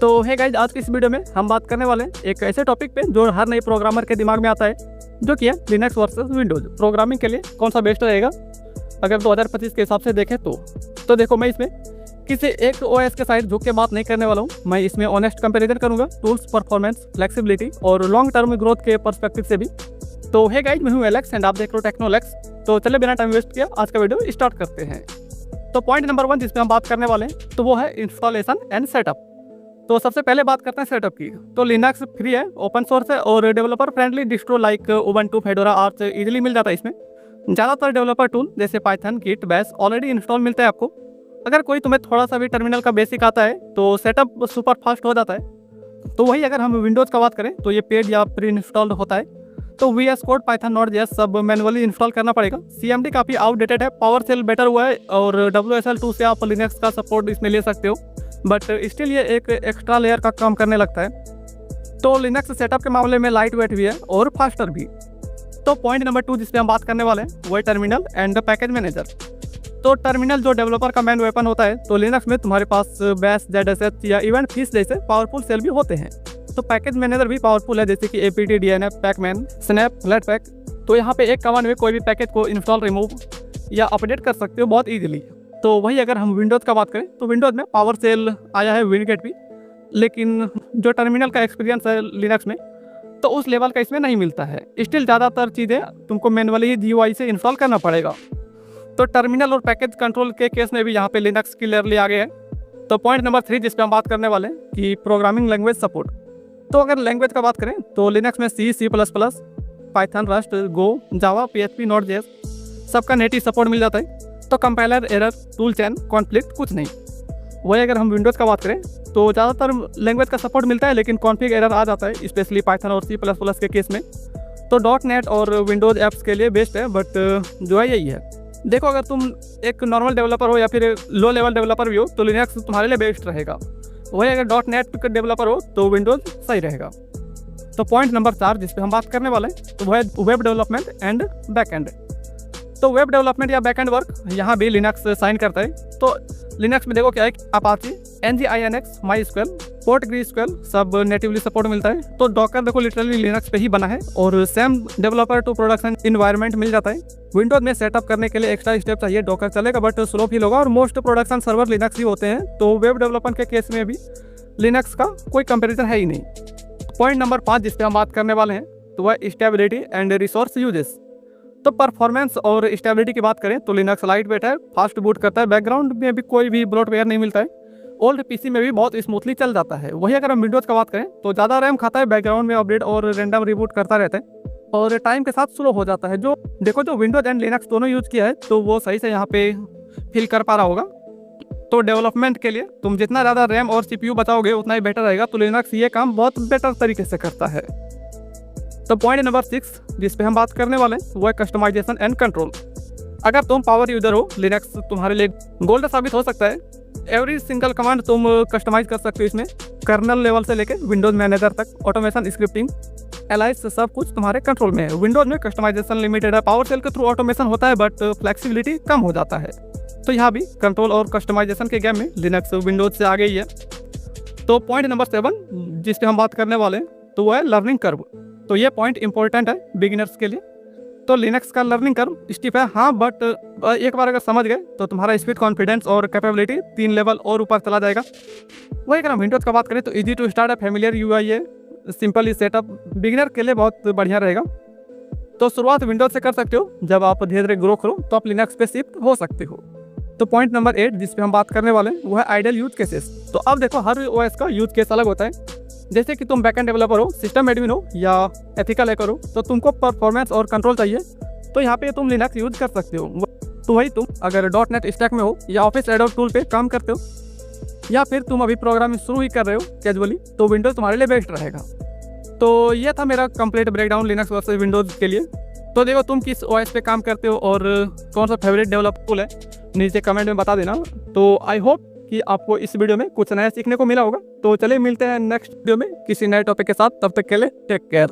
तो है गाइज, आज की इस वीडियो में हम बात करने वाले हैं एक ऐसे टॉपिक पे जो हर नए प्रोग्रामर के दिमाग में आता है, जो कि है लिनक्स वर्सेस विंडोज। प्रोग्रामिंग के लिए कौन सा बेस्ट रहेगा अगर 2025 के हिसाब से देखें तो देखो, मैं इसमें किसी एक ओएस के साइड झुक के बात नहीं करने वाला हूँ। मैं इसमें ऑनेस्ट कंपैरिजन करूँगा टूल्स, परफॉर्मेंस, फ्लेक्सिबिलिटी और लॉन्ग टर्म ग्रोथ के पर्सपेक्टिव से भी। तो है गाइज, मैं हूँ एलेक्स एंड आप देख रहे हो टेक्नोलेक्स। तो चलिए बिना टाइम वेस्ट किया आज का वीडियो स्टार्ट करते हैं। तो पॉइंट नंबर 1 जिसमें हम बात करने वाले हैं तो वो है इंस्टॉलेशन एंड सेटअप। तो सबसे पहले बात करते हैं सेटअप की। तो लिनक्स फ्री है, ओपन सोर्स है और developer friendly distro like Ubuntu, Fedora, Arch easily मिल जाता है इसमें। ज़्यादातर डेवलपर टूल जैसे Python, Git, Bash already install मिलता है आपको। अगर कोई तुम्हें थोड़ा सा भी टर्मिनल का बेसिक आता है तो सेटअप सुपर फास्ट हो जाता है। तो वही अगर हम विंडोज़ का बात करें तो ये पेड या प्री इंस्टॉल्ड होता है। तो VS कोड, पाइथन, नोड.js सब मैनुअली इंस्टॉल करना पड़ेगा। CMD काफ़ी आउटडेटेड है, PowerShell बेटर हुआ है और WSL2 से आप लिनक्स का सपोर्ट इसमें ले सकते हो, बट स्टिल ये एक एक्स्ट्रा लेयर का काम करने लगता है। तो लिनक्स सेटअप के मामले में लाइट वेट भी है और फास्टर भी। तो पॉइंट नंबर 2 जिस पे हम बात करने वाले हैं वो है टर्मिनल एंड पैकेज मैनेजर। तो टर्मिनल जो डेवलपर का मेन वेपन होता है, तो लिनक्स में तुम्हारे पास बैश, ZSH या इवन फिश जैसे पावरफुल सेल भी होते हैं। तो पैकेज मैनेजर भी पावरफुल है, जैसे कि APT, DNF, Pac-Man, snap, Flatpak. तो यहाँ पे एक कमांड में कोई भी पैकेज को इंस्टॉल, रिमूव या अपडेट कर सकते हो बहुत ईजिली। तो वही अगर हम विंडोज़ का बात करें तो विंडोज़ में PowerShell आया है, विनगेट भी, लेकिन जो टर्मिनल का एक्सपीरियंस है लिनक्स में तो उस लेवल का इसमें नहीं मिलता है। स्टिल ज़्यादातर चीज़ें तुमको मैनुअली GUI से इंस्टॉल करना पड़ेगा। तो टर्मिनल और पैकेज कंट्रोल के केस में भी यहाँ पे लिनक्स क्लियरली आगे है। तो पॉइंट नंबर 3 जिस पर हम बात करने वाले हैं कि प्रोग्रामिंग लैंग्वेज सपोर्ट। तो अगर लैंग्वेज का बात करें तो लिनक्स में C++, पाइथन, रस्ट, गो, जावा, PHP, नोड.js सबका नेटिव सपोर्ट मिल जाता है। तो compiler error, tool chain, conflict कुछ नहीं। वही अगर हम विंडोज़ का बात करें तो ज़्यादातर लैंग्वेज का सपोर्ट मिलता है, लेकिन कॉन्फ़िग एरर आ जाता है, स्पेशली पाइथन और C++ के केस में। तो .NET और विंडोज़ ऐप्स के लिए बेस्ट है, बट जो है यही है। देखो, अगर तुम एक नॉर्मल डेवलपर हो या फिर लो लेवल डेवलपर भी हो तो लिनक्स तुम्हारे लिए बेस्ट रहेगा। वही अगर .NET के डेवलपर हो तो विंडोज़ सही रहेगा। तो पॉइंट नंबर 4 जिस पे हम बात करने वाले हैं तो वह है वेब डेवलपमेंट एंड बैकएंड। तो वेब डेवलपमेंट या बैकएंड वर्क यहाँ भी लिनक्स साइन करता है। तो लिनक्स में देखो क्या है, अपाची, Nginx, MySQL, PostgreSQL सब नेटिवली सपोर्ट मिलता है। तो डॉकर देखो लिटरली लिनक्स पे ही बना है और same developer to production environment मिल जाता है। विंडोज में सेटअप करने के लिए एक्स्ट्रा स्टेप चाहिए, डॉकर चलेगा बट स्लो फील होगा और मोस्ट प्रोडक्शन सर्वर लिनक्स ही होते हैं। तो वेब डेवलपमेंट के केस में भी लिनक्स का कोई कंपेरिजन है ही नहीं। पॉइंट नंबर 5 जिस पे हम बात करने वाले हैं तो वह स्टेबिलिटी एंड रिसोर्स यूजेस। तो परफॉर्मेंस और स्टेबिलिटी की बात करें तो लिनक्स लाइट वेट है, फास्ट बूट करता है, बैकग्राउंड में भी कोई भी ब्लोटवेयर नहीं मिलता है, ओल्ड PC में भी बहुत स्मूथली चल जाता है। वही अगर हम विंडोज़ का बात करें तो ज़्यादा रैम खाता है, बैकग्राउंड में अपडेट और रैंडम रिबूट करता रहता है और टाइम के साथ स्लो हो जाता है। जो देखो, जो विंडोज एंड लिनक्स दोनों यूज़ किया है तो वो सही से यहाँ पे फील कर पा रहा होगा। तो डेवलपमेंट के लिए तुम जितना ज़्यादा रैम और CPU बचाओगे उतना ही बेटर रहेगा। तो लिनक्स ये काम बहुत बेटर तरीके से करता है। तो पॉइंट नंबर 6 जिस पे हम बात करने वाले हैं वो है कस्टमाइजेशन एंड कंट्रोल। अगर तुम पावर यूजर हो, लिनक्स तुम्हारे लिए गोल्ड साबित हो सकता है। एवरी सिंगल कमांड तुम कस्टमाइज कर सकते हो इसमें, कर्नल लेवल से लेकर विंडोज मैनेजर तक, ऑटोमेशन, स्क्रिप्टिंग, एलाइस सब कुछ तुम्हारे कंट्रोल में है। विंडोज में कस्टमाइजेशन लिमिटेड है, PowerShell के थ्रू ऑटोमेशन होता है बट फ्लेक्सिबिलिटी कम हो जाता है। तो यहाँ भी कंट्रोल और कस्टमाइजेशन के गेम में लिनक्स विंडोज से आगे ही है। तो पॉइंट नंबर 7 जिस पे हम बात करने वाले हैं तो वो है लर्निंग कर्व। तो ये पॉइंट इंपॉर्टेंट है बिगिनर्स के लिए। तो लिनक्स का लर्निंग कर्व स्टीप है हाँ, बट एक बार अगर समझ गए तो तुम्हारा स्पीड, कॉन्फिडेंस और कैपेबिलिटी 3 लेवल और ऊपर चला जाएगा। वही अगर हम विंडोज़ का बात करें तो इजी टू स्टार्ट है, फेमिलियर UI है, सिंपल सेटअप, बिगिनर के लिए बहुत बढ़िया रहेगा। तो शुरुआत विंडोज से कर सकते हो, जब आप धीरे धीरे ग्रो करो तो आप लिनक्स पे शिफ्ट हो सकते हो। तो पॉइंट नंबर 8 जिस पे हम बात करने वाले हैं वो है आइडियल यूज केसेस। तो अब देखो, हर OS का यूज केस अलग होता है। जैसे कि तुम बैकएंड डेवलपर हो, सिस्टम एडमिन हो या एथिकल हैकर हो, तो तुमको परफॉर्मेंस और कंट्रोल चाहिए, तो यहाँ पे तुम लिनक्स यूज कर सकते हो। तो वही तुम अगर .NET स्टैक में हो या ऑफिस एडोब टूल पे काम करते हो या फिर तुम अभी प्रोग्रामिंग शुरू ही कर रहे हो कैजुअली, तो विंडोज़ तुम्हारे लिए बेस्ट रहेगा। तो ये था मेरा complete breakdown Linux versus Windows के लिए। तो देखो, तुम किस OS पे काम करते हो और कौन सा फेवरेट डेवलपर टूल है, नीचे कमेंट में बता देना। तो आई होप कि आपको इस वीडियो में कुछ नया सीखने को मिला होगा। तो चलिए मिलते हैं नेक्स्ट वीडियो में किसी नए टॉपिक के साथ, तब तक के लिए टेक केयर।